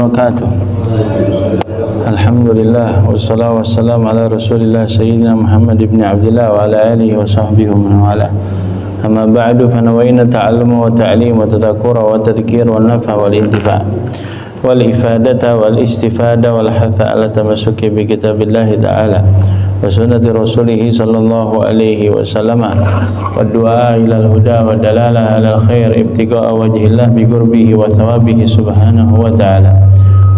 wabarakatuh. Alhamdulillah wassalatu wassalamu ala Rasulillah sayyidina Muhammad ibn Abdullah wa ala alihi wa sahbihi wa man wala. Amma ba'du, fa nawayna ta'alluma wa ta'lim wa tadhakkura wa tadhkir wa nafa wal intifa wal ifadata wal istifada wal hatha ala tamassuki bi kitabillah ta'ala wa sunnati rasulih sallallahu alaihi wasallam wa du'a ila al-huda wa dalalah ala al-khair ibtigha'a wajhillah bi qurbihi wa thawabihi subhanahu wa ta'ala.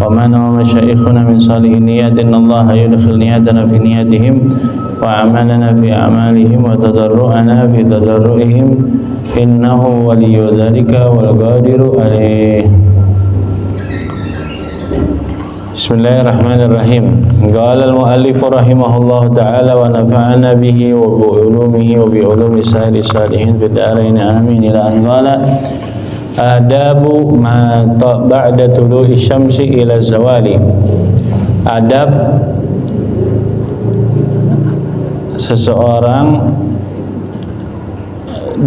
Wa mana masyayikhuna min salihin niyat inna Allah yudkhil niyatana fi niyatihim wa amalana fi amalihim wa tadarru'ana fi tadarru'ihim innahu waliyyu dzalika wal qadiru alaih. Bismillahirrahmanirrahim. Qala al-muallif rahimahullahu ta'ala wa nafa'ana bihi wa bi ulumihi wa bi ulumi salihin fid dharain amin ila an qala adabu ma ba'da tulu'i syamsi ila zawali. Adab seseorang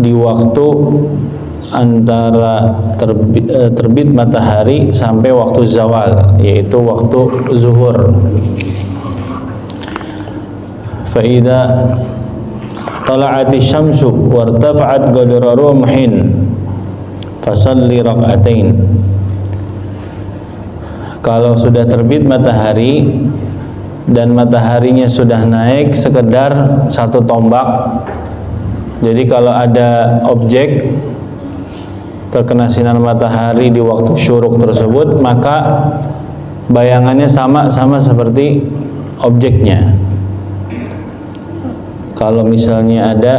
di waktu antara terbit matahari sampai waktu zawal, yaitu waktu zuhur. Fa idza tala'ati syamsu wartafa'at qadra rumhin fasalli rak'atain. Kalau sudah terbit matahari dan mataharinya sudah naik sekedar satu tombak, jadi kalau ada objek terkena sinar matahari di waktu syuruk tersebut, maka bayangannya sama seperti objeknya. Kalau misalnya ada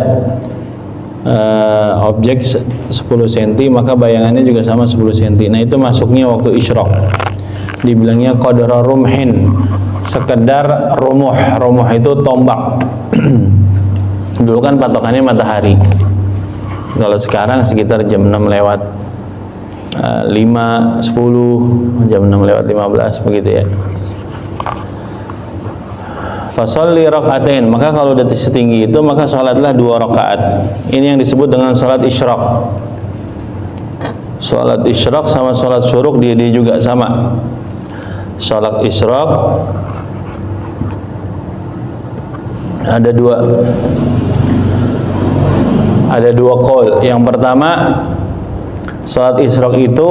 objek 10 cm, maka bayangannya juga sama 10 cm. Nah, itu masuknya waktu isyraq. Dibilangnya qadra rumhin, sekedar rumuh. Rumuh itu tombak. Dulu kan patokannya matahari. Kalau sekarang sekitar jam 6 lewat 5, 10, jam 6 lewat 15 begitu ya. Fasalli rak'atain, maka kalau udah setinggi itu maka salatlah 2 rakaat. Ini yang disebut dengan salat isyraq. Salat isyraq sama salat syuruk dia juga sama. Salat isyraq ada dua qaul. Yang pertama, salat isyraq itu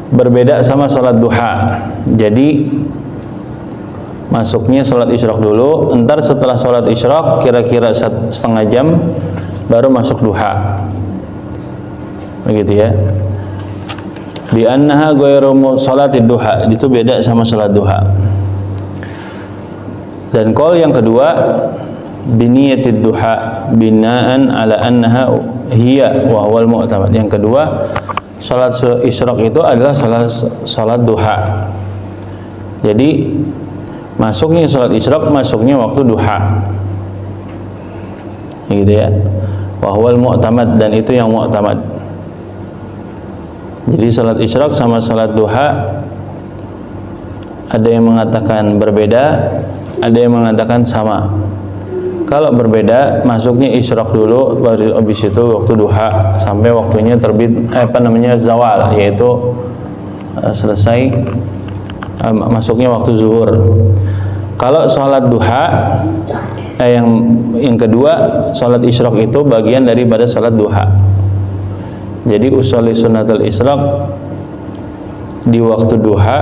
berbeda sama salat duha. Jadi masuknya salat isyraq dulu, entar setelah salat isyraq kira-kira setengah jam baru masuk duha. Begitu ya. Bi annaha ghairu salatid duha, itu beda sama salat duha. Dan qaul yang kedua, biniyatid duha binaan ala annaha hiya wa huwal mu'tamad. Yang kedua, salat isyraq itu adalah salat duha. Jadi masuknya salat isyraq masuknya waktu duha, gitu ya. Wa huwal mu'tamad, dan itu yang mu'tamad. Jadi salat isyraq sama salat duha ada yang mengatakan berbeda, ada yang mengatakan sama. Kalau berbeda, masuknya isyraq dulu, baru habis itu waktu duha sampai waktunya terbit zawal, yaitu selesai masuknya waktu zuhur. Kalau salat duha yang kedua, salat isyraq itu bagian daripada salat duha. Jadi usolli sunnatul isyraq di waktu duha,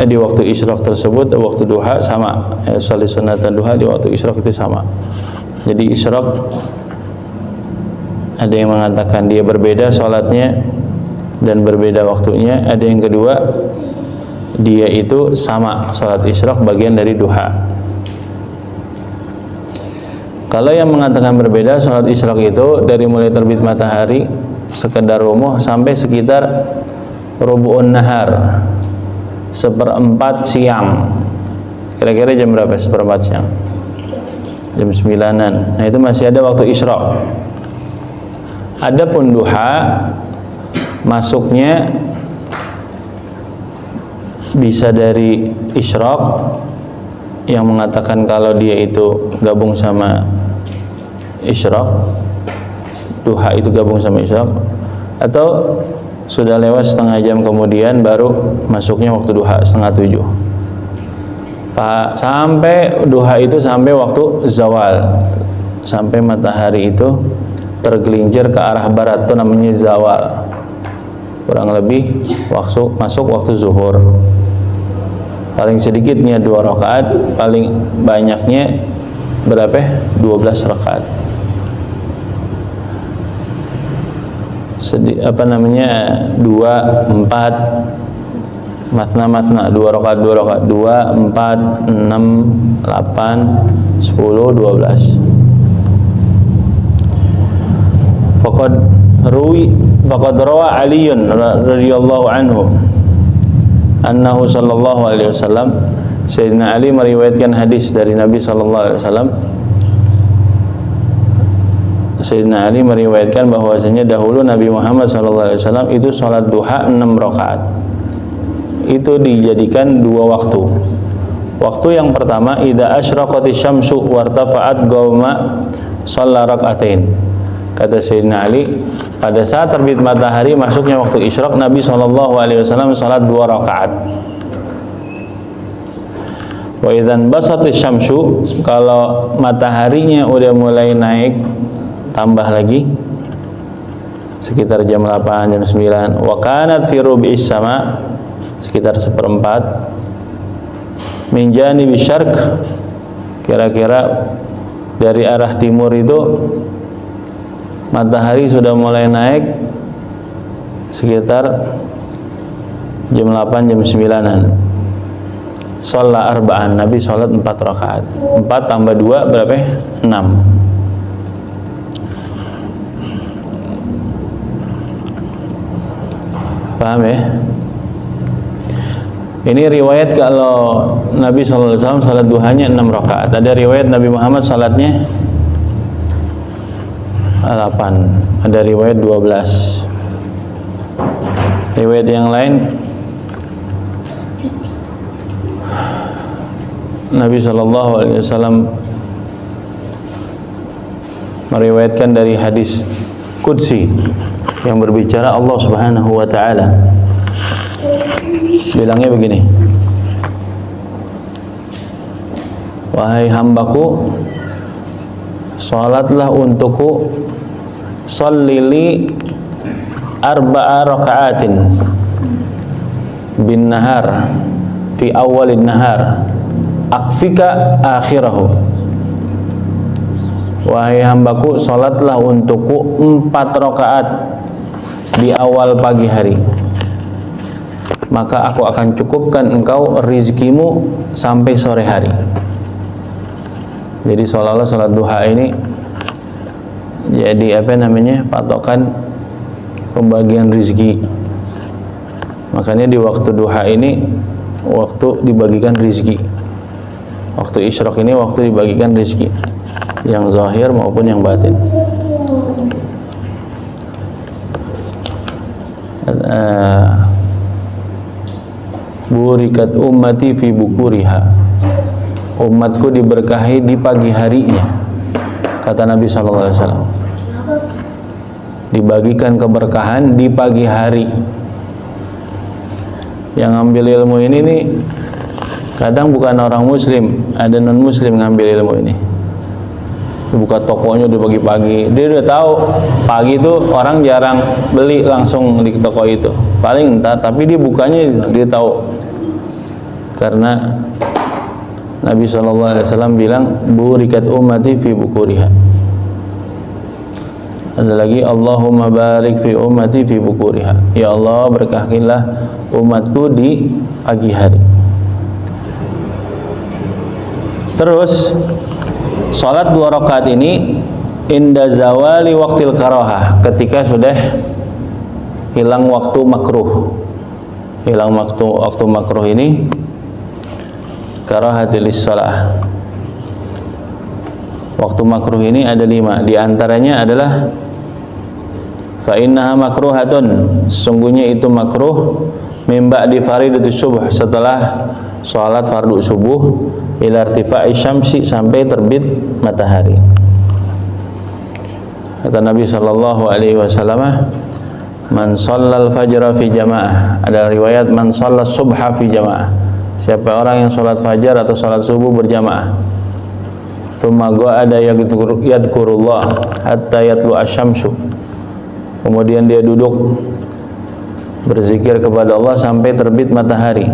di waktu isyraq tersebut, waktu duha sama. Usolli sunnatul duha di waktu isyraq itu sama. Jadi isyraq ada yang mengatakan dia berbeda salatnya dan berbeda waktunya. Ada yang kedua, dia itu sama, salat isyraq bagian dari duha. Kalau yang mengatakan berbeda, salat isyraq itu dari mulai terbit matahari sekedar rumuh sampai sekitar rubu'un nahar, 1/4 siang. Kira-kira jam berapa 1/4 siang? Jam 9-an. Nah, itu masih ada waktu isyraq. Adapun duha masuknya bisa dari isyraq, yang mengatakan kalau dia itu gabung sama isyraq, duha itu gabung sama isyraq, atau sudah lewat setengah jam kemudian baru masuknya waktu duha 6:30. Sampai duha itu sampai waktu zawal, sampai matahari itu tergelincir ke arah barat, itu namanya zawal. Kurang lebih masuk waktu zuhur. Paling sedikitnya 2 rakaat, paling banyaknya berapa? 12 rakaat. 2, 4 matna 2 rakaat 2, 4, 6, 8, 10, 12. Faqad rawa Aliun radhiyallahu anhu annahu sallallahu alaihi wasallam, Sayyidina Ali meriwayatkan hadis dari Nabi sallallahu alaihi wasallam. Sayyidina Ali meriwayatkan bahwasanya dahulu Nabi Muhammad sallallahu alaihi wasallam itu salat duha 6 rakaat. Itu dijadikan 2 waktu. Waktu yang pertama, idza asyraqatis syamsu wartafa'at qauma shalla rak'atain. Kata Sayyidina Ali, pada saat terbit matahari masuknya waktu isyraq, Nabi SAW salat 2 rakaat. Wa idzan basatis syamsu, kalau mataharinya udah mulai naik, tambah lagi sekitar jam 8, jam 9. Wa kanat fi rubi'is sama, sekitar 1/4 min janibis syarq, kira-kira dari arah timur itu matahari sudah mulai naik sekitar jam 8, jam 9-an. Shalla arba'an, Nabi sholat 4 rakaat. 4 tambah 2 berapa? 6. Paham ya? Ini riwayat kalau Nabi SAW salat duhanya 6 rakaat. Ada riwayat Nabi Muhammad salatnya 8, ada riwayat 12. Riwayat yang lain, Nabi SAW meriwayatkan dari hadis Qudsi yang berbicara Allah Subhanahu wa Ta'ala. Bilangnya begini, wahai hambaku, salatlah untukku, shallili 4 raka'atin bin nahar fi awalin nahar akfika akhirahu. Wahai hambaku, salatlah untukku 4 rakaat di awal pagi hari, maka aku akan cukupkan engkau rizkimu sampai sore hari. Jadi seolah-olah salat duha ini jadi patokan pembagian rizki. Makanya di waktu duha ini waktu dibagikan rizki. Waktu isyraq ini waktu dibagikan rizki, yang zahir maupun yang batin. Burikat ummati fi bukuriha, umatku diberkahi di pagi harinya, kata Nabi SAW. Dibagikan keberkahan di pagi hari. Yang ngambil ilmu ini nih kadang bukan orang muslim, ada non muslim ngambil ilmu ini. Buka tokonya udah pagi-pagi, dia udah tahu pagi itu orang jarang beli langsung di toko itu, paling entah, tapi dia bukanya dia tahu, karena Nabi SAW bilang burikat ummati fi bukuriha. Ada lagi, Allahumma barik fi ummati fi bukuriha, ya Allah berkahilah umatku di pagi hari. Terus salat 2 rakaat ini inda zawali waqtil karahah, ketika sudah hilang waktu makruh. Hilang waktu makruh ini karahatil shalah. Waktu makruh ini ada 5, di antaranya adalah fa innaha makruhatun, sesungguhnya itu makruh, min ba'di faridatus subuh, setelah salat fardu subuh, ila irtifa'i syamsi, sampai terbit matahari. Kata Nabi sallallahu alaihi wasallam, Man shallal fajra fi jamaah. Ada riwayat man shallas subha fi jamaah. Siapa orang yang sholat fajar atau sholat subuh berjamaah. Tsumma qa'ada yadhkurullah hatta yatlu asy-syamsu. Kemudian dia duduk berzikir kepada Allah sampai terbit matahari.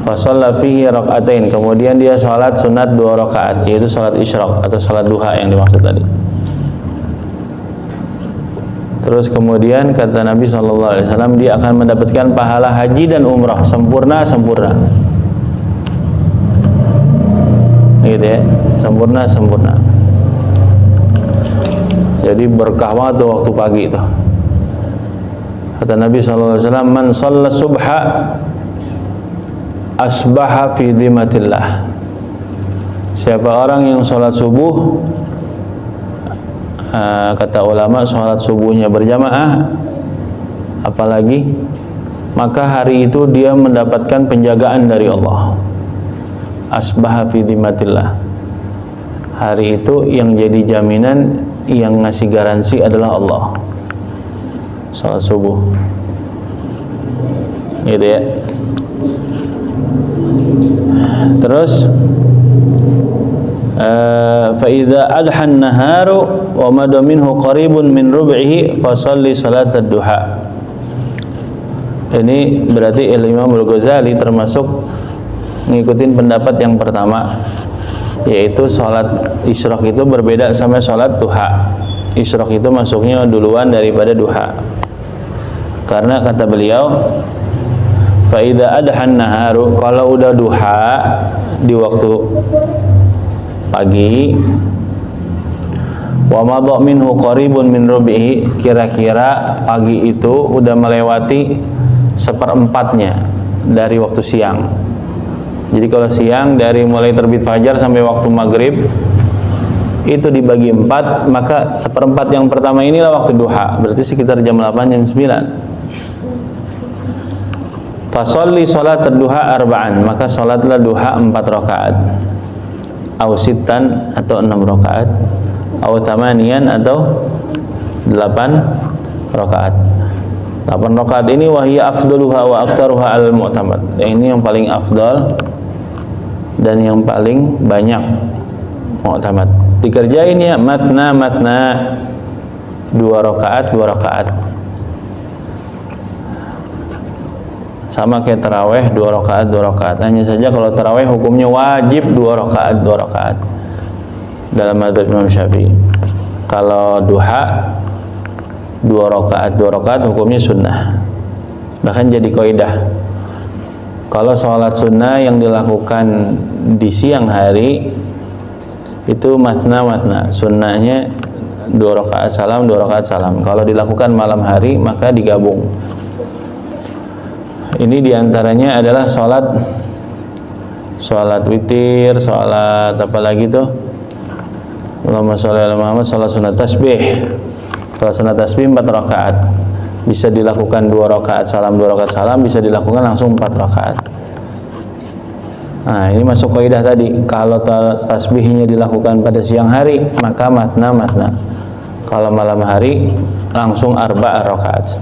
Fa shalla fihi rak'atain. Kemudian dia sholat sunat 2 rakaat, yaitu sholat isyraq atau sholat duha yang dimaksud tadi. Terus kemudian kata Nabi SAW, dia akan mendapatkan pahala haji dan umrah sempurna. Gitu ya, sempurna. Jadi berkah banget tuh waktu pagi itu. Kata Nabi SAW, man shalla subha asbaha fi dhimatillah. Siapa orang yang sholat subuh, kata ulama, sholat subuhnya berjamaah, apalagi, maka hari itu dia mendapatkan penjagaan dari Allah. Asbaha fi dhimatillah. Hari itu yang jadi jaminan, yang ngasih garansi adalah Allah. Sholat subuh, gitu ya. Terus fa idza adha an-naharu wa mada minhu qaribun min rub'ihi fa shalli salat ad-duha. Ini berarti Imam Al-Ghazali termasuk ngikutin pendapat yang pertama, yaitu salat isyraq itu berbeda sama salat duha. Isyraq itu masuknya duluan daripada duha. Karena kata beliau, fa idza adha an-naharu, kalau udah duha di waktu pagi, wa madha minhu qaribun min rubihi, kira-kira pagi itu udah melewati 1/4-nya dari waktu siang. Jadi kalau siang dari mulai terbit fajar sampai waktu maghrib itu dibagi 4, maka 1/4 yang pertama inilah waktu duha, berarti sekitar jam 8, jam 9. Fasolli sholat duha arba'an, maka sholatlah duha 4 rakaat, au sittan atau 6 rakaat, au tamanian atau 8 rakaat. 8 rakaat ini wahiyya afdaluha wa aktaruha al-mu'tamad. Ini yang paling afdal dan yang paling banyak mu'tamad. Dikerjain ya matna 2 rakaat. Sama kayak taraweh 2 rakaat. Hanya saja kalau taraweh hukumnya wajib 2 rakaat dalam mazhab Imam Syafi'i. Kalau duha 2 rakaat hukumnya sunnah. Bahkan jadi kaidah, kalau sholat sunnah yang dilakukan di siang hari itu matna. Sunnahnya 2 rakaat salam. Kalau dilakukan malam hari maka digabung. Ini diantaranya adalah sholat witir, sholat apa lagi tuh? Allahumma sholli ala Muhammad, sholat sunat tasbih. Sholat sunat tasbih 4 rakaat. Bisa dilakukan 2 rakaat salam, bisa dilakukan langsung 4 rakaat. Nah, ini masuk kaidah tadi. Kalau tasbihnya dilakukan pada siang hari, maka matna. Kalau malam hari langsung 4 rakaat.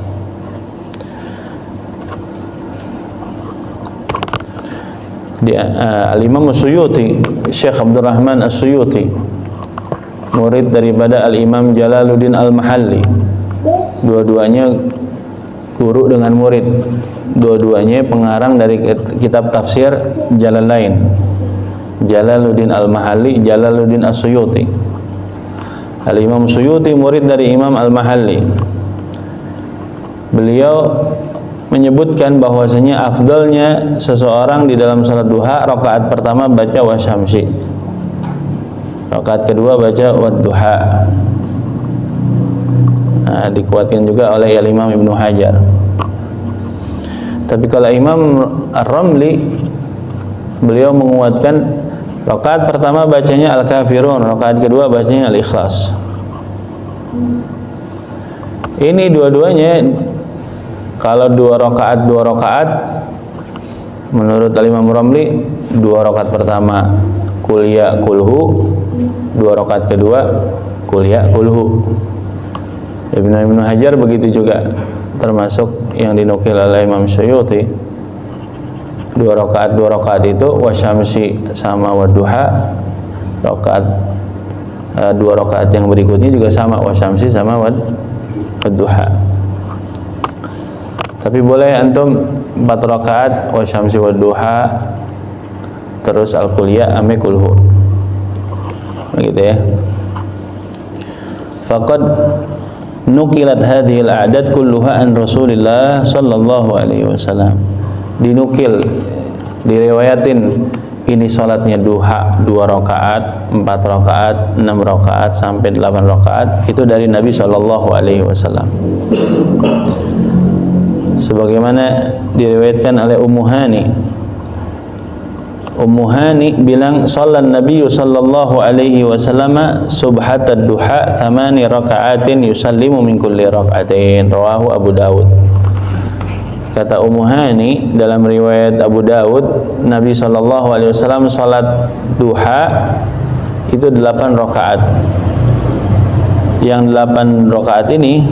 Al-Imam As-Suyuti, Syekh Abdurrahman As-Suyuti, murid daripada Al-Imam Jalaluddin Al-Mahalli. Dua-duanya guru dengan murid. Dua-duanya pengarang dari kitab tafsir Jalalain. Jalaluddin Al-Mahalli, Jalaluddin As-Suyuti. Al-Imam Suyuti murid dari Imam Al-Mahalli. Beliau menyebutkan bahwasanya afdalnya seseorang di dalam salat duha, rakaat pertama baca wasyamsi, rakaat kedua baca wadduha. Nah, dikuatkan juga oleh Imam Ibnu Hajar. Tapi kalau Imam Ar-Ramli, beliau menguatkan rakaat pertama bacanya Al-Kafirun, rakaat kedua bacanya Al-Ikhlas. Ini dua-duanya kalau 2 rakaat menurut Imam Ramli, 2 rakaat pertama Qul ya kulhu, 2 rakaat kedua Qul ya kulhu. Ibnu Hajar begitu juga, termasuk yang dinukil oleh Imam Suyuti. 2 rakaat itu wasyamsi sama wadduha. Rakaat 2 rakaat yang berikutnya juga sama, wasyamsi sama wadduha. Tapi boleh antum 4 rakaat wasyamsi wadduha terus al-kuliah ame kulhu, begitu ya. Faqad nukilat hadhil a'dad kulluha an Rasulillah sallallahu alaihi wasallam. Dinukil, diriwayatin ini salatnya duha 2 rakaat, 4 rakaat, 6 rakaat sampai 8 rakaat itu dari Nabi sallallahu alaihi wasallam. Sebagaimana diriwayatkan oleh Ummu Hani bilang sallan Nabi sallallahu alaihi wasallam subhatad duha 8 rakaatin yusallimu min kulli rakaatain, rawahu Abu Dawud. Kata Ummu Hani dalam riwayat Abu Dawud, Nabi sallallahu alaihi wasallam salat duha itu 8 rakaat. Yang 8 rakaat ini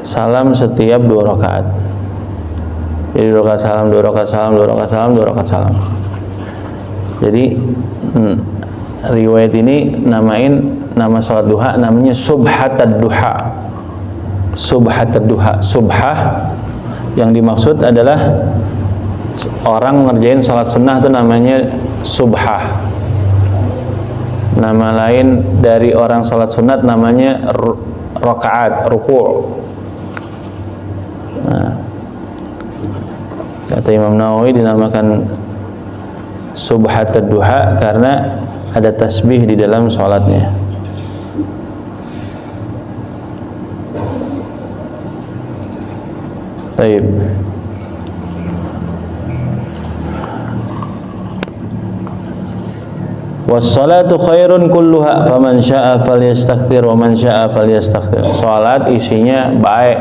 salam setiap 2 rakaat. Jadi 2 rakaat salam, 2 rakaat salam, 2 rakaat salam, 2 rakaat salam. Jadi riwayat ini nama salat duha namanya subhatad duha. Subhatad duha. Subhah yang dimaksud adalah orang ngerjain salat sunnah itu namanya subhah. Nama lain dari orang salat sunat namanya rakaat, ruku'. Nah, kata Imam Nawawi dinamakan subhatad duha karena ada tasbih di dalam salatnya. Baik. Wassalatu khairun kulluha faman syaa'a falyastaghfir wa man syaa'a falyastaghfir. Salat isinya baik,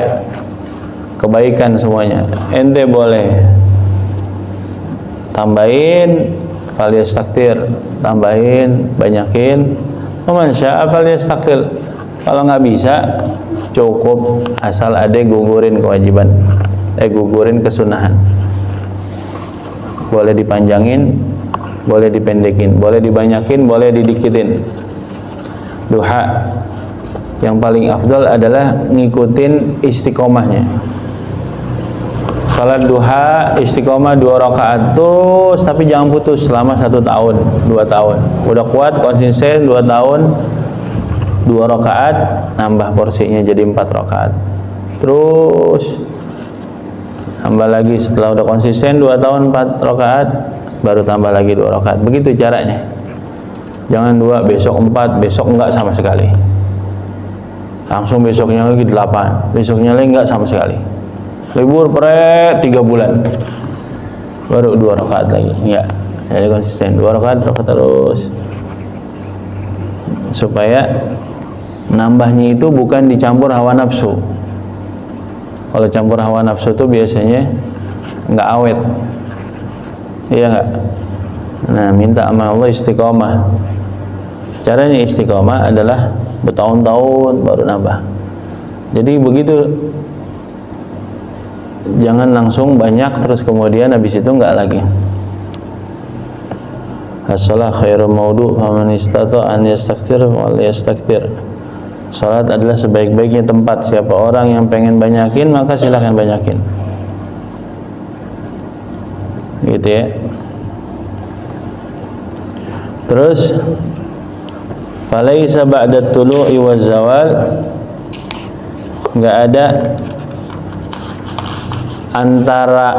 kebaikan semuanya. Ente boleh tambahin falyastaghfir, tambahin, banyakin. Wa man syaa'a falyastaghfir. Kalau nggak bisa cukup asal ada gugurin kewajiban, gugurin kesunahan. Boleh dipanjangin, boleh dipendekin, boleh dibanyakin, boleh didikitin. Duha yang paling afdal adalah ngikutin istiqomahnya. Salat duha istiqomah 2 rakaat terus, tapi jangan putus selama 1 tahun, 2 tahun. Udah kuat konsisten 2 tahun, 2 rakaat nambah porsinya jadi 4 rakaat. Terus tambah lagi setelah udah konsisten 2 tahun 4 rakaat, baru tambah lagi 2 rakaat. Begitu caranya. Jangan 2, besok 4, besok enggak sama sekali. Langsung besoknya lagi 8, besoknya lagi enggak sama sekali. Libur 3 bulan. Baru 2 rakaat lagi. Enggak. Jadi konsisten 2 rakaat terus. Supaya nambahnya itu bukan dicampur hawa nafsu. Kalau campur hawa nafsu itu biasanya enggak awet. Iya enggak? Nah, minta sama Allah istiqomah. Caranya istiqomah adalah bertahun-tahun baru nambah. Jadi begitu, jangan langsung banyak terus kemudian habis itu enggak lagi. As-shalah khairu maudu' faman istata'a an yastaghfir wa la yastaghfir. Salat adalah sebaik-baiknya tempat. Siapa orang yang pengen banyakin maka silahkan banyakin. Gitu ya. Terus falaisa ba'da tulu'i waz zawal, enggak ada antara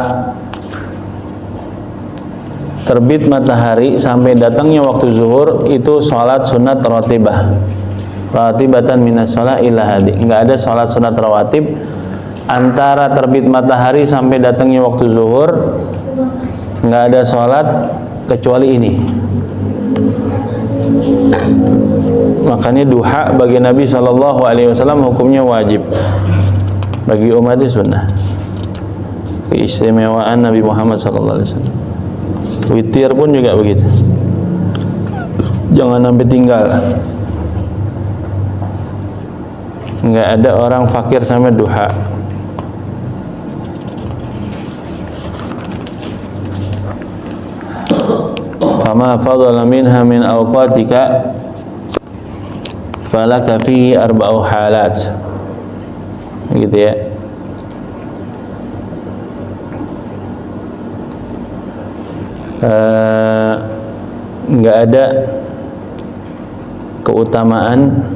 terbit matahari sampai datangnya waktu zuhur itu salat sunat rawatibah. Rawatibatan minas shalah ila hadi. Enggak ada salat sunat rawatib antara terbit matahari sampai datangnya waktu zuhur. Enggak ada salat kecuali ini. Makanya duha bagi Nabi sallallahu alaihi wasallam hukumnya wajib. Bagi umatnya sunnah. Keistimewaan Nabi Muhammad sallallahu alaihi wasallam. Witir pun juga begitu. jangan sampai tinggal. Enggak ada orang fakir sampai duha. Fama fadala minha min awqatika falaka fihi arba'u halat. Gitu ya. Enggak ada keutamaan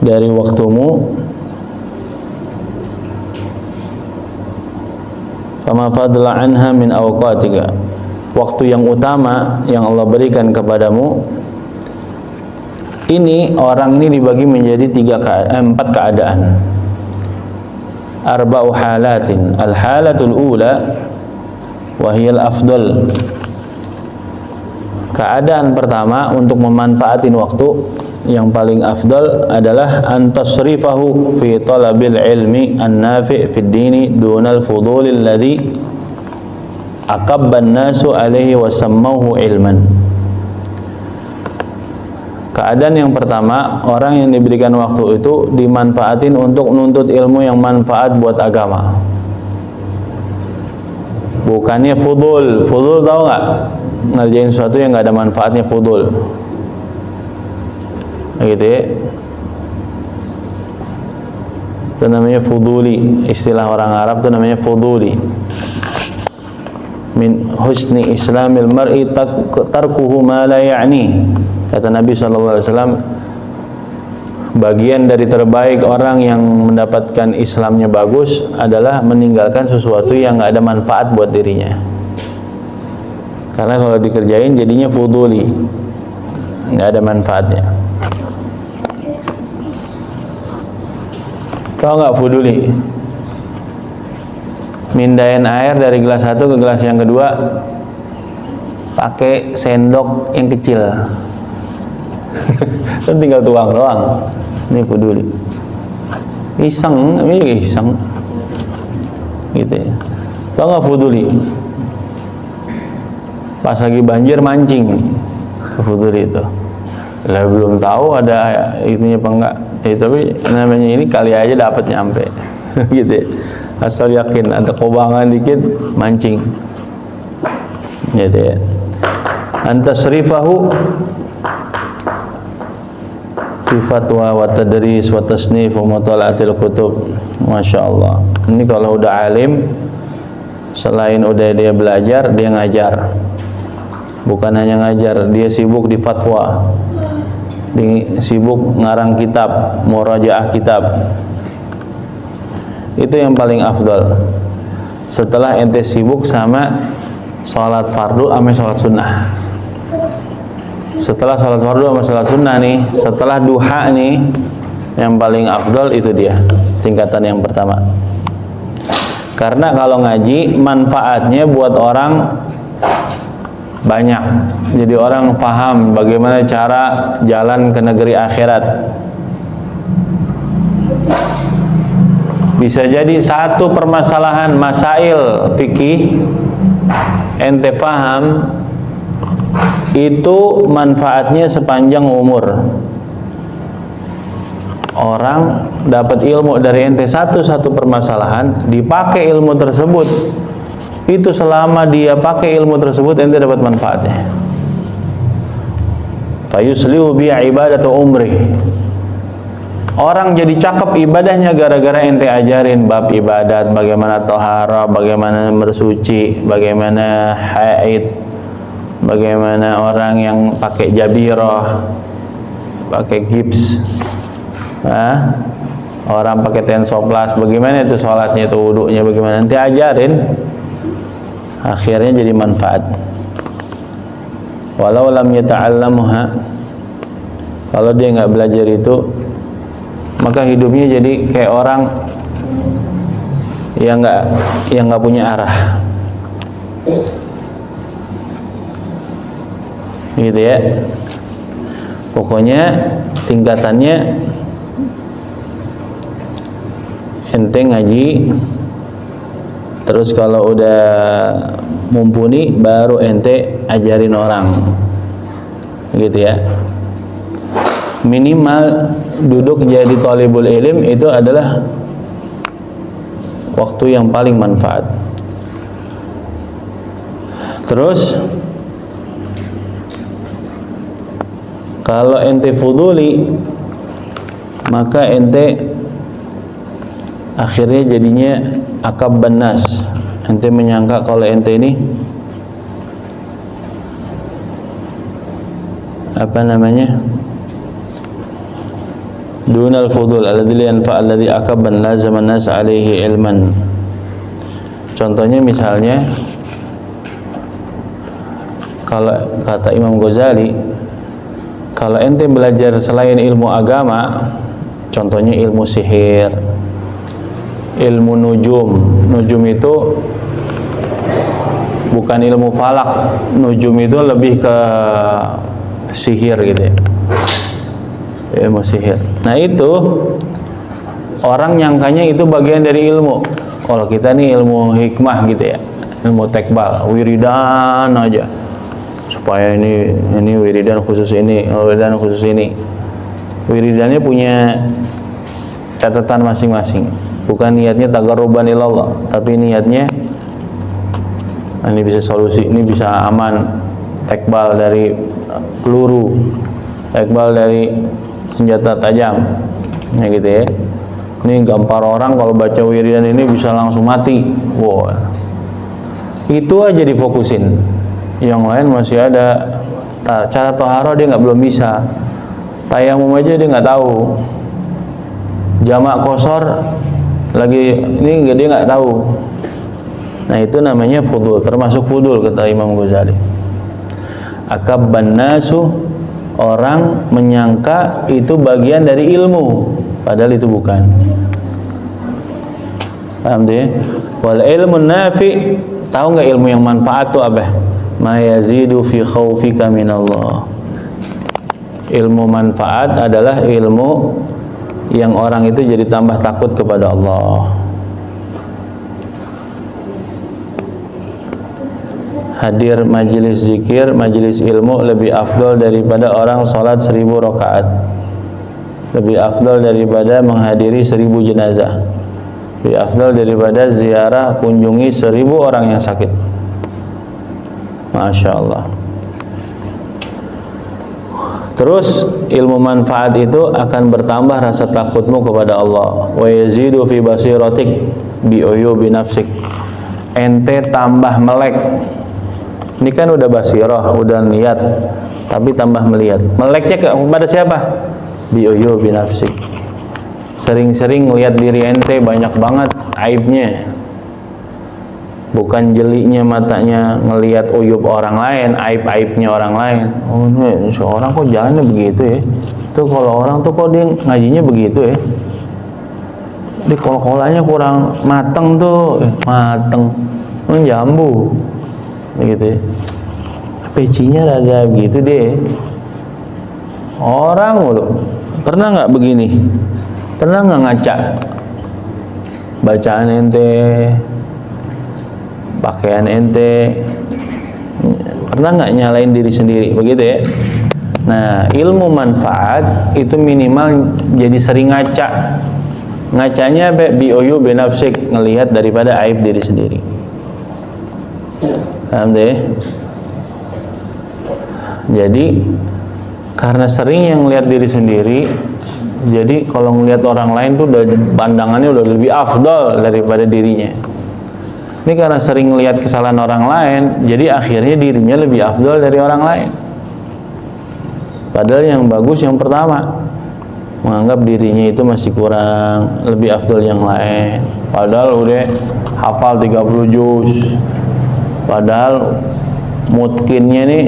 dari waktumu. Fama fadla anha min awqatika, waktu yang utama yang Allah berikan kepadamu. Ini orang ini dibagi menjadi 4 keadaan. Arba'u halatin. Al-halatul ula wahiyal afdal. Keadaan pertama untuk memanfaatin waktu yang paling afdal adalah antasrifahu fi talabil ilmi an-nafi' fid dini dunal fudulil ladzi aqabban nasu alaihi wa sammauhu ilman. Keadaan yang pertama, orang yang diberikan waktu itu dimanfaatin untuk menuntut ilmu yang manfaat buat agama. Bukannya fudul. Fudul tahu nggak? Ngerjain sesuatu yang nggak ada manfaatnya, fudul. Gitu ya. Itu namanya fuduli. Istilah orang Arab itu namanya fuduli. Min husni islamil mar'i tarkuhu ma la ya'ni. Kata Nabi SAW, bagian dari terbaik orang yang mendapatkan Islamnya bagus adalah meninggalkan sesuatu yang nggak ada manfaat buat dirinya. Karena kalau dikerjain jadinya fuduli, nggak ada manfaatnya. Tahu nggak fuduli? Mindahin air dari gelas satu ke gelas yang kedua pakai sendok yang kecil. Kan tinggal tuang doang. Ini fuduli. Iseng, ini juga iseng. Gitu ya. Tahu nggak fuduli? Pas lagi banjir mancing. Fuduli itu. Lah belum tahu ada itunya apa enggak. Tapi namanya ini kali aja dapat nyampe. Gitu ya. Asal yakin ada kobangan dikit mancing. Gitu ya. Antasrifahu fi fatwa wa tadris wa tasnif wa mutala'atil kutub. Masya Allah. Ini kalau udah alim, selain udah dia belajar, dia ngajar. Bukan hanya ngajar, dia sibuk di fatwa, sibuk ngarang kitab, murajaah kitab. Itu yang paling afdal. Setelah ente sibuk sama sholat fardu sama sholat sunnah. Setelah sholat fardu sama sholat sunnah nih, setelah duha nih, yang paling afdal itu dia, tingkatan yang pertama. Karena kalau ngaji manfaatnya buat orang banyak. Jadi orang paham bagaimana cara jalan ke negeri akhirat. Bisa jadi satu permasalahan masail fikih ente paham, itu manfaatnya sepanjang umur. Orang dapat ilmu dari ente satu permasalahan, dipakai ilmu tersebut, itu selama dia pakai ilmu tersebut ente dapat manfaatnya. Fayuslihu bi ibadatu umri. Orang jadi cakep ibadahnya gara-gara ente ajarin bab ibadat, bagaimana tohara, bagaimana bersuci, bagaimana haid, bagaimana orang yang pakai jabirah, pakai gips, orang pakai tensoplas, bagaimana itu sholatnya, itu wudunya, bagaimana, nanti ajarin, akhirnya jadi manfaat. Walau lam yata'allamuha, kalau dia nggak belajar itu, maka hidupnya jadi kayak orang yang nggak punya arah. Gitu ya. Pokoknya tingkatannya ente ngaji, terus kalau udah mumpuni baru ente ajarin orang, gitu ya. Minimal duduk jadi thalibul ilm itu adalah waktu yang paling manfaat. Terus kalau ente fuduli, maka ente akhirnya jadinya akabban nas. Ente menyangka kalau ente ini apa namanya, dunal fudul alladzi yanfa alladzi akabban lazaman nas alaihi ilman. Contohnya misalnya kalau kata Imam Ghazali, kalau ente belajar selain ilmu agama, contohnya ilmu sihir, ilmu nujum. Nujum itu bukan ilmu falak, nujum itu lebih ke sihir gitu ya, ilmu sihir. Nah itu orang nyangkanya itu bagian dari ilmu. Kalau kita nih ilmu hikmah gitu ya, ilmu tekbal, wiridan aja supaya ini wiridan khusus ini, wiridan khusus ini. Wiridannya punya catatan masing-masing. Bukan niatnya tagarruban ilallah, tapi niatnya ini bisa solusi, ini bisa aman, tekbal dari peluru, tekbal dari senjata tajam, ya gitu ya. Ini gampar orang kalau baca wiridan ini bisa langsung mati. Wow. Itu aja difokusin. Yang lain masih ada. Cara toharo dia belum bisa. Tayamum aja dia nggak tahu. Jamak qashar lagi ini dia nggak tahu. Nah itu namanya fudul, termasuk fudul kata Imam Ghazali. Akabban nasu, orang menyangka itu bagian dari ilmu, padahal itu bukan. Paham deh? Wal ilmu nafi, tahu nggak ilmu yang manfaat tuh apa? Ma yazidu fi khaufika minallah. Ilmu manfaat adalah ilmu yang orang itu jadi tambah takut kepada Allah. Hadir majelis zikir, majelis ilmu lebih afdol daripada orang sholat 1000 rakaat, lebih afdol daripada menghadiri 1000 jenazah, lebih afdol daripada ziarah kunjungi 1000 orang yang sakit. Masya Allah. Terus ilmu manfaat itu akan bertambah rasa takutmu kepada Allah. Wa yazidu fi basiratik bi uyubi nafsik. Ente tambah melek. Ini kan udah basirah, udah niat, tapi tambah melihat. Meleknya kepada siapa? Bi uyubi nafsik. Sering-sering lihat diri ente banyak banget aibnya. Bukan jelinya matanya ngelihat uyub orang lain, aib-aibnya orang lain. Oh, ini seorang kok jalannya begitu ya. Tuh kalau orang tuh kok dia ngajinya begitu ya. Di kol-kolannya kurang mateng tuh, mateng, jambu, begitu ya. Pecinya rada begitu deh. Orang mulu. Pernah nggak begini? Pernah nggak ngaca? Bacaan ente, pakaian ente, pernah nggak nyalain diri sendiri begitu ya? Nah ilmu manfaat itu minimal jadi sering ngaca. Ngacanya bi'uyu binafsik, ngelihat daripada aib diri sendiri. Paham deh? Jadi karena sering yang lihat diri sendiri, jadi kalau ngelihat orang lain tuh udah pandangannya udah lebih afdal daripada dirinya. Ini karena sering melihat kesalahan orang lain, jadi akhirnya dirinya lebih afdal dari orang lain. Padahal yang bagus yang pertama, menganggap dirinya itu masih kurang, lebih afdal yang lain. Padahal udah hafal 30 juz. Padahal mutkinnya nih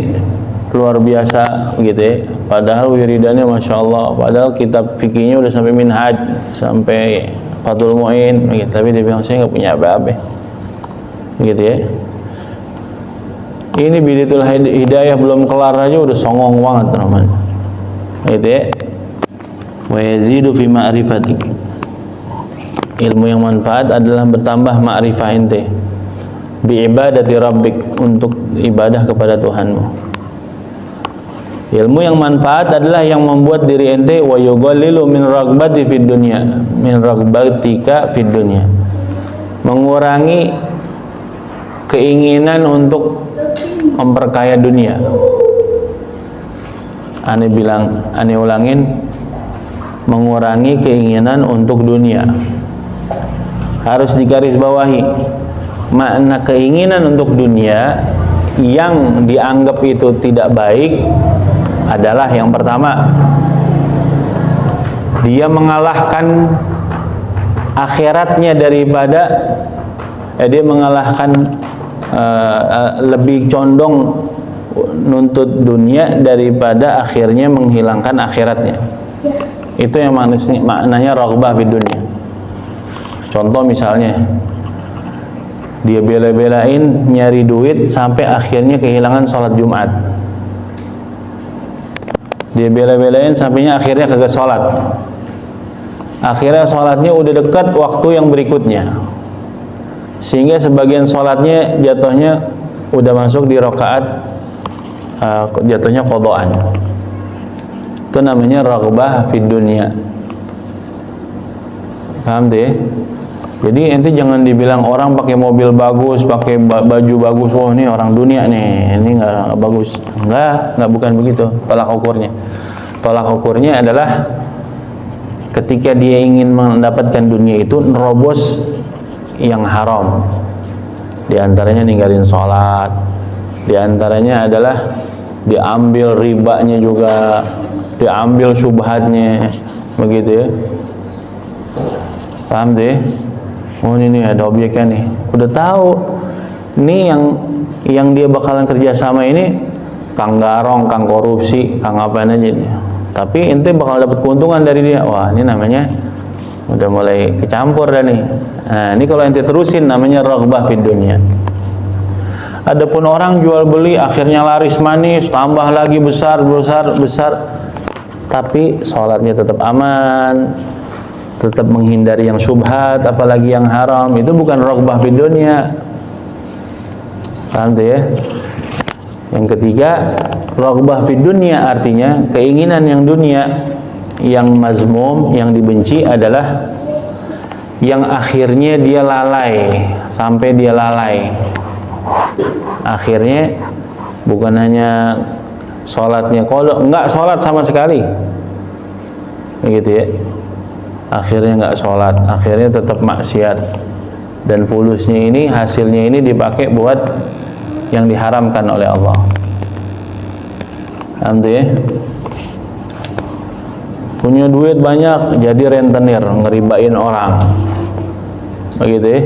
luar biasa gitu ya. Padahal wiridannya Masya Allah. Padahal kitab fikihnya udah sampai minhaj, sampai Fathul Mu'in gitu. Tapi dia bilang saya nggak punya apa-apa gitu ya. Ini bidatul hidayah belum kelar aja udah songong banget teman-teman gitu ya. Wa yazidu fi ma'rifatik, ilmu yang manfaat adalah bertambah ma'rifah ente bi ibadati rabbik, untuk ibadah kepada Tuhanmu. Ilmu yang manfaat adalah yang membuat diri ente wa yughallilu min ragbati fid dunya, min ragbatika fid dunya, mengurangi keinginan untuk memperkaya dunia. Ane ulangin, mengurangi keinginan untuk dunia. Harus digarisbawahi, makna keinginan untuk dunia yang dianggap itu tidak baik adalah yang pertama, dia mengalahkan akhiratnya daripada dia mengalahkan lebih condong nuntut dunia daripada akhirnya menghilangkan akhiratnya. Itu yang maknanya raghbah fid dunya. Contoh misalnya, dia bela-belain nyari duit sampai akhirnya kehilangan sholat Jumat. Dia bela-belain sampainya akhirnya kagak sholat. Akhirnya sholatnya udah dekat waktu yang berikutnya, sehingga sebagian sholatnya jatuhnya udah masuk di rakaat jatuhnya qadaan. Itu namanya raghbah fid dunya. Paham deh? Jadi ente jangan dibilang orang pakai mobil bagus, pakai baju bagus, oh ini orang dunia nih, ini nggak bagus. Nggak bukan begitu tolak ukurnya. Tolak ukurnya adalah ketika dia ingin mendapatkan dunia itu nerobos yang haram. Di antaranya ninggalin sholat, di antaranya adalah diambil ribanya juga, diambil syubhatnya, begitu ya. Paham deh? Oh ini ada objeknya nih, udah tahu nih yang dia bakalan kerja sama ini kang garong, kang korupsi, kang apain aja nih. Tapi ente bakal dapat keuntungan dari dia. Wah ini namanya udah mulai kecampur dah nih. Nah ini kalau ente terusin namanya raghbah fid dunya. Adapun orang jual beli akhirnya laris manis, tambah lagi besar, tapi sholatnya tetap aman, tetap menghindari yang syubhat, apalagi yang haram, itu bukan raghbah fid dunya. Paham tuh ya? Yang ketiga, raghbah fid dunya artinya keinginan yang dunia, yang mazmum, yang dibenci adalah yang akhirnya dia lalai, sampai dia lalai. Akhirnya bukan hanya sholatnya kalau enggak sholat sama sekali, begitu ya. Akhirnya nggak sholat, akhirnya tetap maksiat, dan fulusnya ini, hasilnya ini dipakai buat yang diharamkan oleh Allah. Alhamdulillah. Punya duit banyak jadi rentenir, ngeribain orang, begitu ya.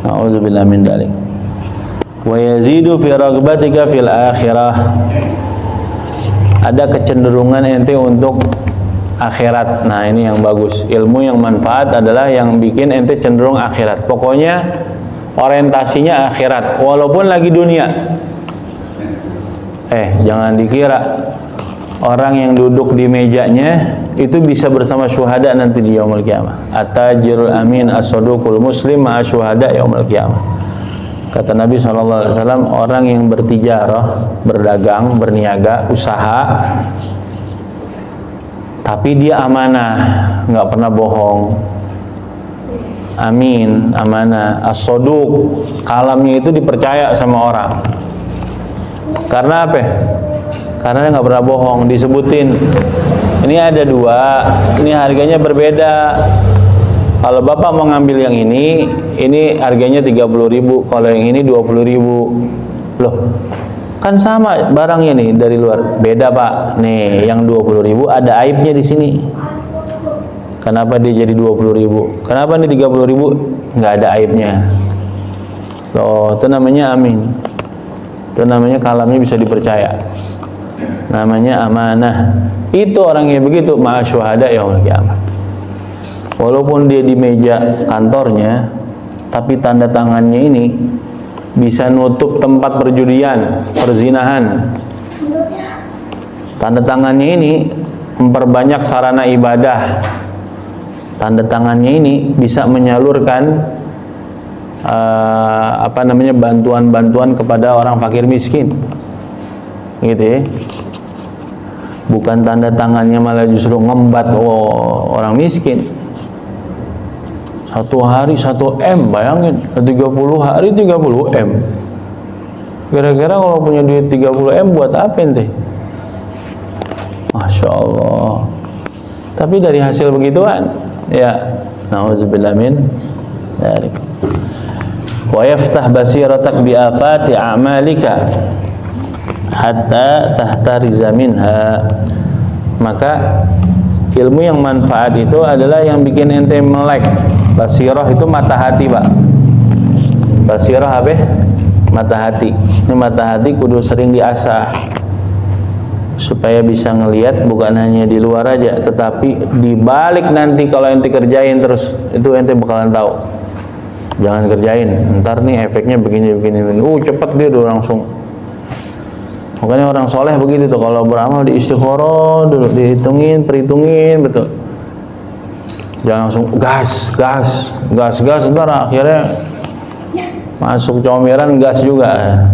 A'udzubillahi min dzalik. Wa yazidu fi raghbatika fil akhirah. Ada kecenderungan ente untuk akhirat. Nah ini yang bagus. Ilmu yang manfaat adalah yang bikin ente cenderung akhirat. Pokoknya orientasinya akhirat walaupun lagi dunia. Jangan dikira orang yang duduk di mejanya itu bisa bersama syuhada nanti di yaumul qiyamah. At-tajirul amin as-saduqul muslim ma'a syuhada yaumul qiyamah. Kata Nabi SAW, orang yang bertijarah, berdagang, berniaga, usaha, tapi dia amanah, nggak pernah bohong, amin, amanah, as-saduq, kalamnya itu dipercaya sama orang. Karena apa? Karena dia nggak pernah bohong. Disebutin, ini ada dua, ini harganya berbeda. Kalau bapak mau ngambil yang ini harganya 30.000, kalau yang ini 20.000. Loh, kan sama barangnya nih dari luar. Beda pak, nih yang 20.000 ada aibnya di sini. Kenapa dia jadi 20.000? Kenapa nih 30.000 nggak ada aibnya? Loh, itu namanya amin. Itu namanya kalamnya bisa dipercaya. Namanya amanah. Itu orangnya begitu, ma'a syuhada yaumul qiyamah. Walaupun dia di meja kantornya, tapi tanda tangannya ini bisa nutup tempat perjudian, perzinahan. Tanda tangannya ini memperbanyak sarana ibadah. Tanda tangannya ini bisa menyalurkan bantuan-bantuan kepada orang fakir miskin, gitu ya. Bukan tanda tangannya malah justru ngembat orang miskin. 1 hari 1 M, bayangin, 30 hari 30 M. Kira-kira kalau punya duit 30 M buat apa ente? Masya Allah. Tapi dari hasil begituan, ya, na'udzubillah min dzalik. Wa yaftah basiratak bi afati a'malika hatta tahtariza minha. Maka ilmu yang manfaat itu adalah yang bikin ente melek. Basirah itu mata hati, Pak. Basirah apa? Mata hati. Ini mata hati kudu sering diasah supaya bisa ngelihat bukan hanya di luar aja, tetapi di balik nanti kalau ente kerjain terus, itu ente bakalan tahu. Jangan kerjain, ntar nih efeknya begini. Cepet dia udah langsung. Makanya orang soleh begitu tuh, kalau beramal di istikharah dulu, perhitungin betul. Jangan langsung gas, ntar akhirnya masuk comberan gas juga,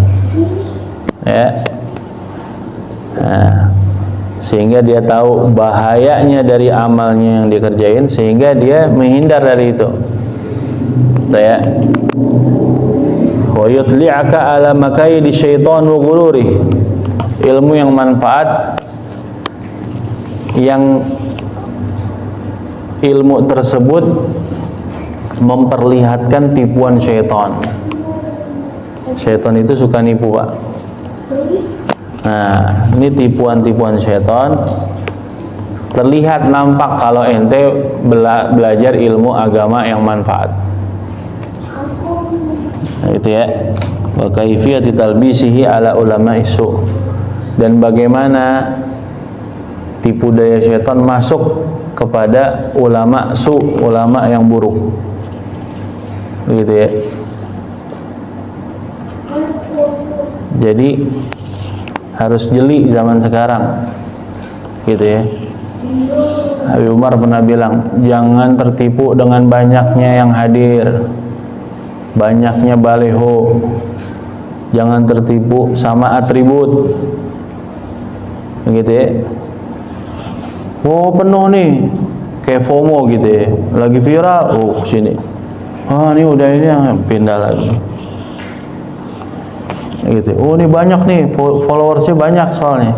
ya. Nah, sehingga dia tahu bahayanya dari amalnya yang dikerjain, sehingga dia menghindar dari itu. Ya. Wa yutli'aka ala makaidi syaitan wa ghururi. Ilmu yang manfaat, yang ilmu tersebut memperlihatkan tipuan syaitan. Syaitan itu suka nipu, Pak. Nah, ini tipuan-tipuan syaitan terlihat nampak kalau ente belajar ilmu agama yang manfaat. Nah, itu ya. Wa kaifiyati talbisihi ala ulama isu. Dan bagaimana tipu daya syaitan masuk kepada ulama ulama yang buruk. Begitu ya. Jadi harus jeli zaman sekarang, gitu ya. Habib Umar pernah bilang, jangan tertipu dengan banyaknya yang hadir, banyaknya baleho. Jangan tertipu sama atribut, gitu ya. Oh, penuh nih, kayak FOMO gitu ya, lagi viral, sini. Ini udah ini yang pindah lagi, gitu. Ini banyak nih, followersnya banyak soalnya.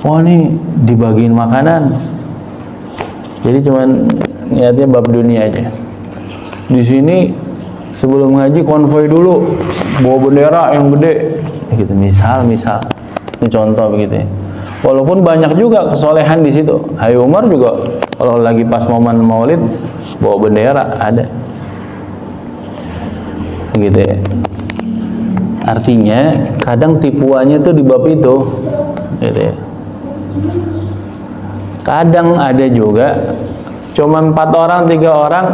Ini dibagiin makanan. Jadi cuman niatnya bab dunia aja. Di sini sebelum ngaji konvoy dulu, bawa bendera yang gede, gitu. Misal, ini contoh begitu ya. Walaupun banyak juga kesolehan di situ. Habib Umar juga kalau lagi pas momen Maulid bawa bendera ada, gitu ya. Artinya kadang tipuannya tuh di bab itu, gitu ya. Kadang ada juga cuma 4 orang, 3 orang,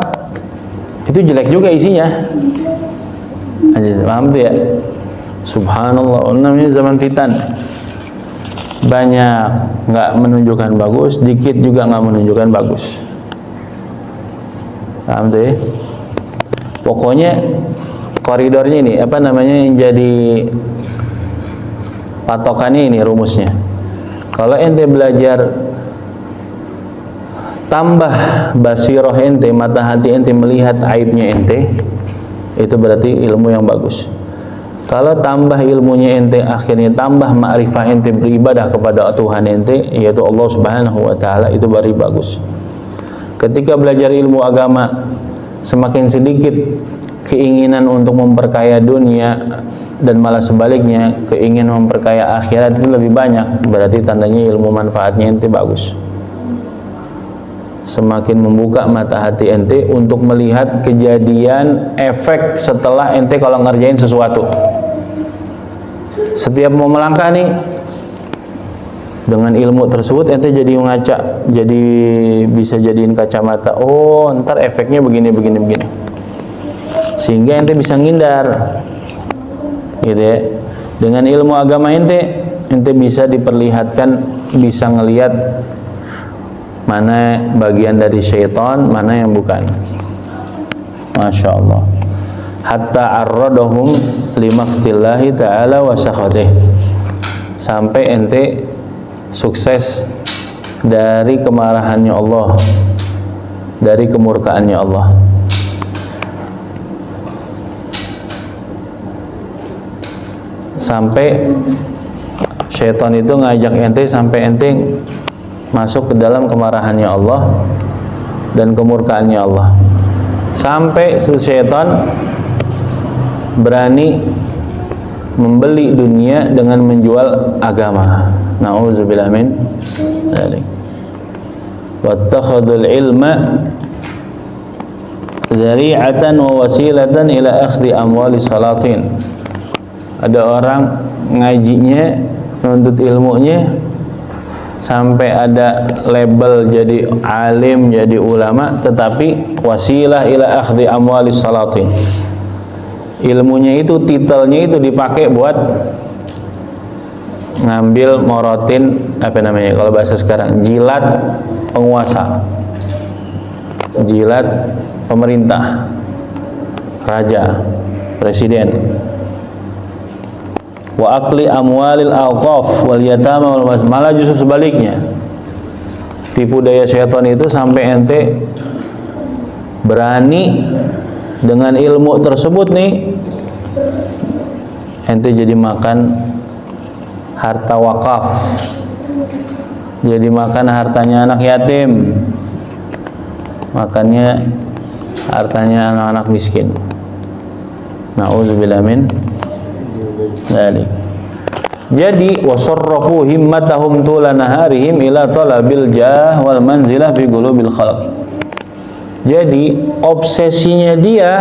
itu jelek juga isinya. Paham tuh ya? Subhanallah, namanya zaman fitan. Banyak nggak menunjukkan bagus, dikit juga nggak menunjukkan bagus. Paham tuh ya? Pokoknya koridornya ini, apa namanya, yang jadi patokannya ini rumusnya. Kalau ente belajar tambah basiroh ente, mata hati ente melihat aibnya ente, itu berarti ilmu yang bagus. Kalau tambah ilmunya ente, akhirnya tambah ma'rifah ente beribadah kepada Tuhan ente, yaitu Allah Subhanahu wa Ta'ala, itu baru bagus. Ketika belajar ilmu agama, semakin sedikit keinginan untuk memperkaya dunia, dan malah sebaliknya keinginan memperkaya akhirat itu lebih banyak, berarti tandanya ilmu manfaatnya ente bagus. Semakin membuka mata hati ente untuk melihat kejadian efek setelah ente kalau ngerjain sesuatu. Setiap mau melangkah nih, dengan ilmu tersebut ente jadi ngaca, jadi bisa jadiin kacamata. Ntar efeknya begini. Sehingga ente bisa ngindar, gitu ya. Dengan ilmu agama ente bisa diperlihatkan, bisa ngelihat mana bagian dari syaitan, mana yang bukan. Masya Allah. hatta arradahum limaktillahi ta'ala wa sakhatih, sampai ente sukses dari kemarahannya Allah, dari kemurkaannya Allah. Sampai syaitan itu ngajak ente sampai ente masuk ke dalam kemarahannya Allah dan kemurkaannya Allah, sampai syaitan berani membeli dunia dengan menjual agama. Na'udzubillah min dzalik. Wattakhadul ilma dzari'atan wa wasilatan ila akhdhi amwali salatin. Ada orang ngajinya, nuntut ilmunya, sampai ada label jadi alim, jadi ulama, tetapi wasilah ila akhdhi amwali salatin. Ilmunya itu, titelnya itu dipakai buat ngambil morotin, apa namanya kalau bahasa sekarang, jilat penguasa, jilat pemerintah, raja, presiden. Wa akli amwalil awqaf wal yatama wal mas, malah justru sebaliknya. Tipu daya syaitan itu sampai ente berani dengan ilmu tersebut nih, ente jadi makan harta wakaf, jadi makan hartanya anak yatim, makannya hartanya anak-anak miskin. Na'udzubillah min dzalik. Jadi wasarrafu himmatahum tula naharihim ila talabil jah wal manzilah fi qulubil khalq. Jadi obsesinya dia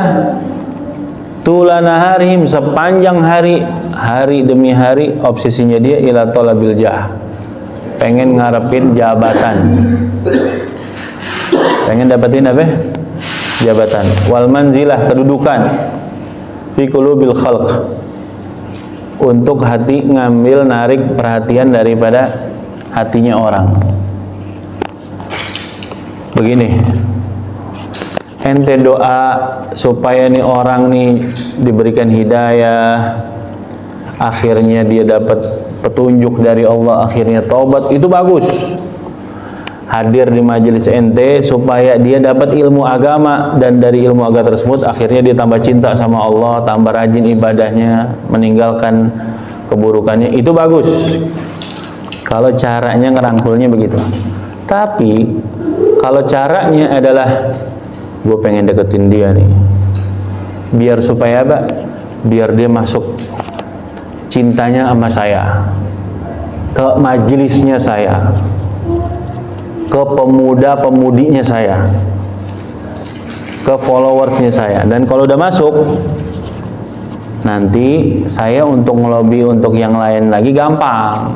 tula naharihim, sepanjang hari, hari demi hari, obsesinya dia ila talabil jah, pengen ngarepin jabatan, pengen dapetin apa? Jabatan. Wal manzilah, kedudukan. Fi qulubil khalq, untuk hati, ngambil narik perhatian daripada hatinya orang. Begini, ente doa supaya nih orang nih diberikan hidayah, akhirnya dia dapat petunjuk dari Allah, akhirnya taubat, itu bagus. Hadir di majelis ente supaya dia dapat ilmu agama, dan dari ilmu agama tersebut akhirnya dia tambah cinta sama Allah, tambah rajin ibadahnya, meninggalkan keburukannya, itu bagus kalau caranya ngerangkulnya begitu. Tapi kalau caranya adalah gue pengen deketin dia nih, biar supaya apa? Biar dia masuk cintanya sama saya, ke majelisnya saya, ke pemuda-pemudinya saya, ke followersnya saya, dan kalau udah masuk, nanti saya untuk ngelobi untuk yang lain lagi gampang,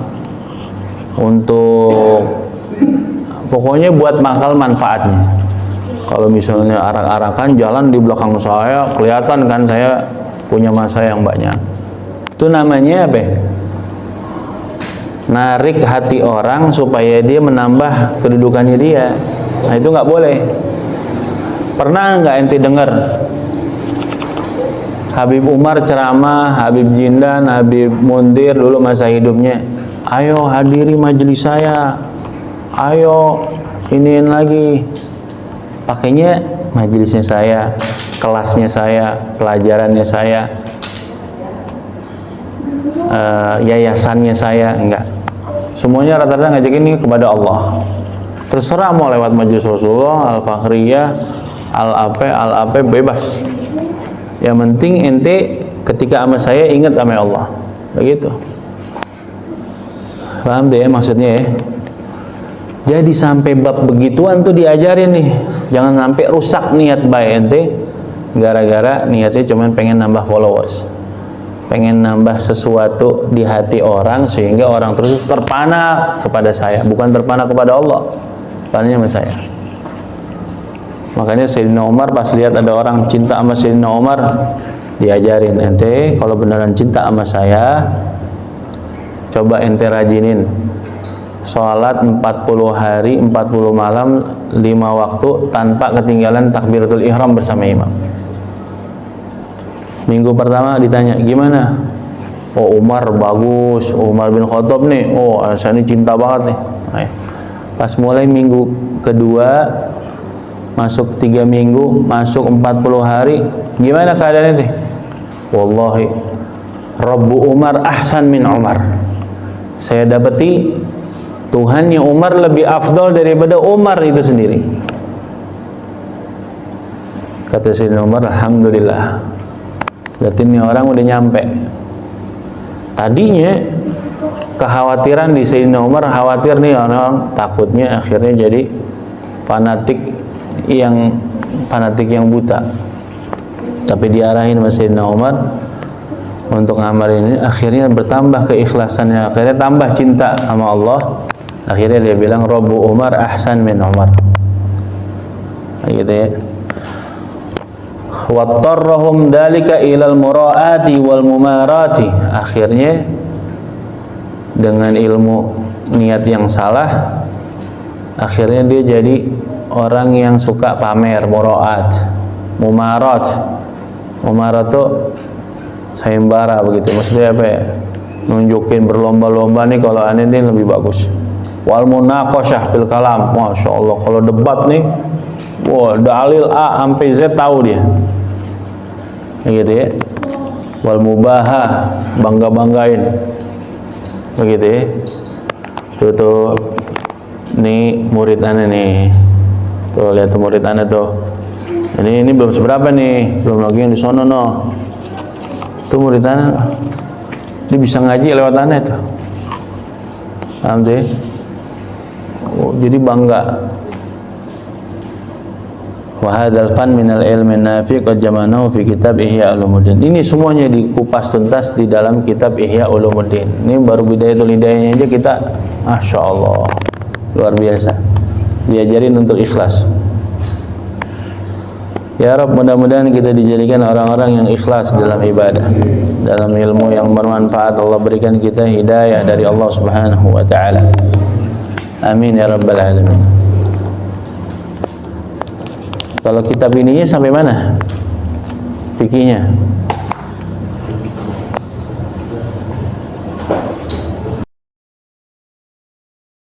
untuk pokoknya buat mangkal manfaatnya. Kalau misalnya arak-arakan jalan di belakang saya, kelihatan kan saya punya masa yang banyak. Itu namanya apa? Narik hati orang supaya dia menambah kedudukannya dia. Nah itu nggak boleh. Pernah nggak ente dengar Habib Umar ceramah, Habib Jindan, Habib Mundir dulu masa hidupnya, ayo hadiri majelis saya, ayo iniin lagi, pakainya majelisnya saya, kelasnya saya, pelajarannya saya, yayasannya saya. Enggak, semuanya rata-rata ngajak ini kepada Allah. Terserah mau lewat majelis Rasulullah, Al-Fakhriyah, Al-Ape, bebas. Yang penting ente ketika sama saya ingat sama Allah, begitu. Paham deh maksudnya ya? Jadi sampai bab begituan tuh diajarin nih, jangan sampai rusak niat baik ente gara-gara niatnya cuman pengen nambah followers, pengen nambah sesuatu di hati orang sehingga orang terus terpana kepada saya, bukan terpana kepada Allah, pananya sama saya. Makanya Sayyidina Umar pas lihat ada orang cinta sama Sayyidina Umar, diajarin, ente kalau beneran cinta sama saya, coba ente rajinin sholat 40 hari 40 malam 5 waktu tanpa ketinggalan takbiratul ihram bersama imam. Minggu pertama ditanya, gimana? Oh, Umar bagus, Umar bin Khattab nih, oh saya ini cinta banget nih. Pas mulai minggu kedua, masuk 3 minggu, masuk 40 hari, gimana keadaan itu? Wallahi, Rabbu Umar ahsan min Umar. Saya dapati Tuhannya Umar lebih afdal daripada Umar itu sendiri. Kata Sayyidina Umar, alhamdulillah. Berarti ini orang udah nyampe. Tadinya kekhawatiran di Sayyidina Umar, khawatir nih orang, takutnya akhirnya jadi fanatik yang buta. Tapi diarahin sama Sayyidina Umar untuk ngamal ini, akhirnya bertambah keikhlasannya, akhirnya tambah cinta sama Allah. Akhirnya dia bilang Rabbu Umar ahsan min Umar. Gitu ya. Wattarrahum dalika ilal muraati wal mumarati. Akhirnya dengan ilmu niat yang salah, akhirnya dia jadi orang yang suka pamer, muraat, mumarat. Mumarat tuh sayembara begitu. Maksudnya apa ya? Nunjukin berlomba-lomba nih kalau aneh ini lebih bagus. Wal munaqasyah fil kalam. Masya Allah, kalau debat nih, wah, dalil A sampai Z tahu dia. Begitu ya. Wal mubaha, bangga-banggain. Begitu ya. Tuh nih murid aneh nih. Tuh lihat tuh murid aneh tuh. Ini belum seberapa nih, belum lagi yang di sono no. Tuh murid aneh. Dia bisa ngaji lewat aneh tuh. Paham tuh ya? Oh, jadi bangga. Wa hadzal fan minal ilmi nafi' qad jama'nahu fi kitab Ihya Ulumuddin. Ini semuanya dikupas tuntas di dalam kitab Ihya Ulumuddin. Ini baru bidayatul hidayahnya aja kita, Masya Allah, luar biasa. Diajarin untuk ikhlas. Ya Rabb, mudah-mudahan kita dijadikan orang-orang yang ikhlas dalam ibadah, dalam ilmu yang bermanfaat. Allah berikan kita hidayah dari Allah Subhanahu wa ta'ala. Amin ya Rabbal Alamin. Kalau kitab ininya sampai mana? Fikihnya